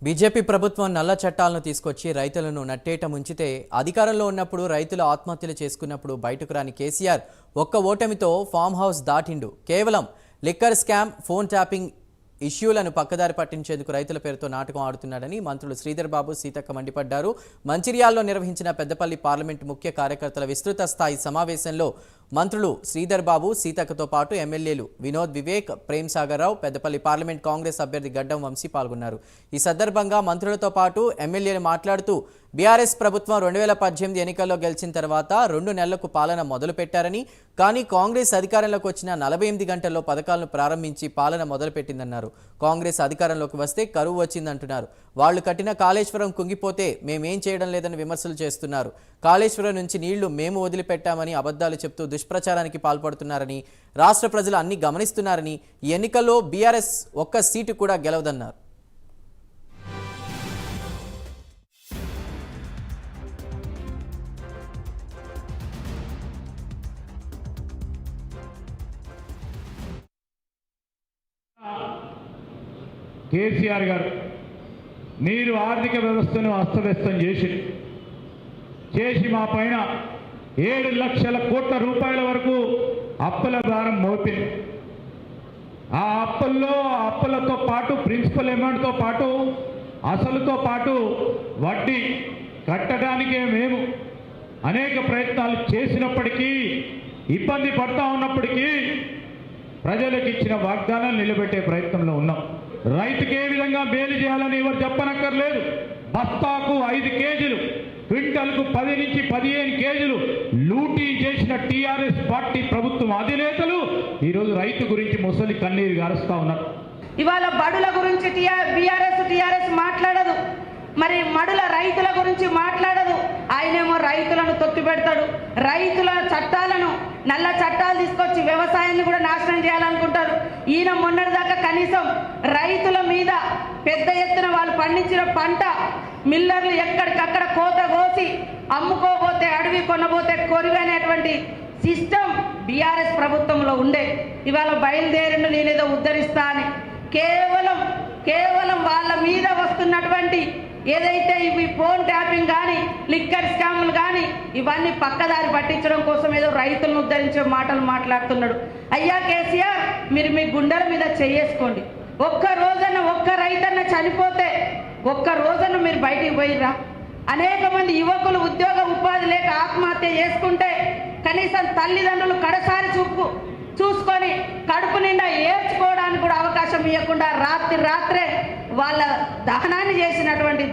BJP ప్రభుత్వం నల్ల చట్టాలను తీసుకొచ్చి రైతులను నట్టేట ముంచితే అధికారంలో ఉన్నప్పుడు రైతులు ఆత్మహత్యలు చేసుకున్నప్పుడు బయటకు రాని కేసీఆర్ ఒక్క ఓటమితో ఫామ్ హౌస్ దాటిండు. కేవలం లిక్కర్ స్కామ్, ఫోన్ ట్యాపింగ్ ఇష్యూలను పక్కదారి పట్టించేందుకు రైతుల పేరుతో నాటకం ఆడుతున్నాడని మంత్రులు శ్రీధర్ బాబు, సీతక్క మండిపడ్డారు. మంచిర్యాలలో నిర్వహించిన పెద్దపల్లి పార్లమెంటు ముఖ్య కార్యకర్తల విస్తృత స్థాయి సమావేశంలో మంత్రులు శ్రీధర్ బాబు, సీతక్కతో పాటు ఎమ్మెల్యేలు వినోద్ వివేక్, ప్రేమ్ సాగర్ రావు, పెద్దపల్లి పార్లమెంట్ కాంగ్రెస్ అభ్యర్థి గడ్డం వంశీ పాల్గొన్నారు. ఈ సందర్భంగా మంత్రులతో పాటు ఎమ్మెల్యేలు మాట్లాడుతూ బీఆర్ఎస్ ప్రభుత్వం 2018 ఎన్నికల్లో గెలిచిన తర్వాత 2 నెలలకు పాలన మొదలుపెట్టారని, కానీ కాంగ్రెస్ అధికారంలోకి వచ్చిన 48 గంటల్లో పథకాలను ప్రారంభించి పాలన మొదలుపెట్టిందన్నారు. కాంగ్రెస్ అధికారంలోకి వస్తే కరువు వచ్చిందంటున్నారు. వాళ్లు కట్టిన కాళేశ్వరం కుంగిపోతే మేమేం చేయడం లేదని విమర్శలు చేస్తున్నారు. కాళేశ్వరం నుంచి నీళ్లు మేము వదిలిపెట్టామని అబద్ధాలు చెప్తూ దుష్ప్రచారానికి పాల్పడుతున్నారని, రాష్ట్ర ప్రజలు అన్ని గమనిస్తున్నారని, ఈ ఎన్నికల్లో బీఆర్ఎస్ ఒక్క సీటు కూడా గెలవదన్నారు. కేసీఆర్ గారు మీరు ఆర్థిక వ్యవస్థను అస్తవ్యస్తం చేసి మా పైన 7 లక్షల కోట్ల రూపాయల వరకు అప్పుల భారం మోపింది. ఆ అప్పులతో పాటు ప్రిన్సిపల్ అమౌంట్తో పాటు అసలుతో పాటు వడ్డీ కట్టడానికే మేము అనేక ప్రయత్నాలు చేసినప్పటికీ, ఇబ్బంది పడతా ఉన్నప్పటికీ ప్రజలకు ఇచ్చిన వాగ్దానాలు నిలబెట్టే ప్రయత్నంలో ఉన్నాం. రైతుకి ఏ విధంగా మేలు చేయాలని ఎవరు చెప్పనక్కర్లేదు. బస్తాకు 5 కేజీలు, క్వింటల్కు 10 నుంచి 15 కేజీలు లూటీ చేసిన టీఆర్ఎస్ పార్టీ ప్రభుత్వం అధినేతలు ఈరోజు రైతు గురించి ముసలి కన్నీరు గారుస్తా ఉన్నారు. ఇవాళ బడుల గురించి టీఆర్ఎస్ మాట్లాడదు, మరి మడుల రైతుల గురించి మాట్లాడదు. ఆయనేమో రైతులను తొక్కిపెడతాడు. రైతుల చట్టాలను, నల్ల చట్టాలు తీసుకొచ్చి వ్యవసాయాన్ని కూడా నాశనం చేయాలనుకుంటారు. ఈయన మొన్నటిదాకా కనీసం రైతుల మీద పెద్ద ఎత్తున వాళ్ళు పండించిన పంట మిల్లర్లు ఎక్కడికక్కడ కోత కోసి అమ్ముకోబోతే అడవి కొనబోతే కొరివి అనేటువంటి సిస్టమ్ బీఆర్ఎస్ ప్రభుత్వంలో ఉండే. ఇవాళ బయలుదేరిండు నేనేదో ఉద్ధరిస్తా అని. కేవలం వాళ్ళ మీద వస్తున్నటువంటి ఏదైతే ఇవి ఫోన్ ట్యాపింగ్ కానీ, లిక్కర్ స్కాములు కానీ, ఇవన్నీ పక్కదారి పట్టించడం కోసం ఏదో రైతులను ఉద్ధరించే మాటలు మాట్లాడుతున్నాడు. అయ్యా కేసీఆర్, మీరు మీ గుండెల మీద చేసుకోండి. ఒక్క రైతన్న చనిపోతే ఒక్క రోజున మీరు బయటికి పోయిర్రా? అనేక మంది యువకులు ఉద్యోగ ఉపాధి లేక ఆత్మహత్య చేసుకుంటే కనీసం తల్లిదండ్రులు కడసారి చూసుకొని కడుపు నిండా ఏడ్చుకోవడానికి కూడా అవకాశం ఇవ్వకుండా రాత్రే వాళ్ళ దహనాన్ని చేసినటువంటి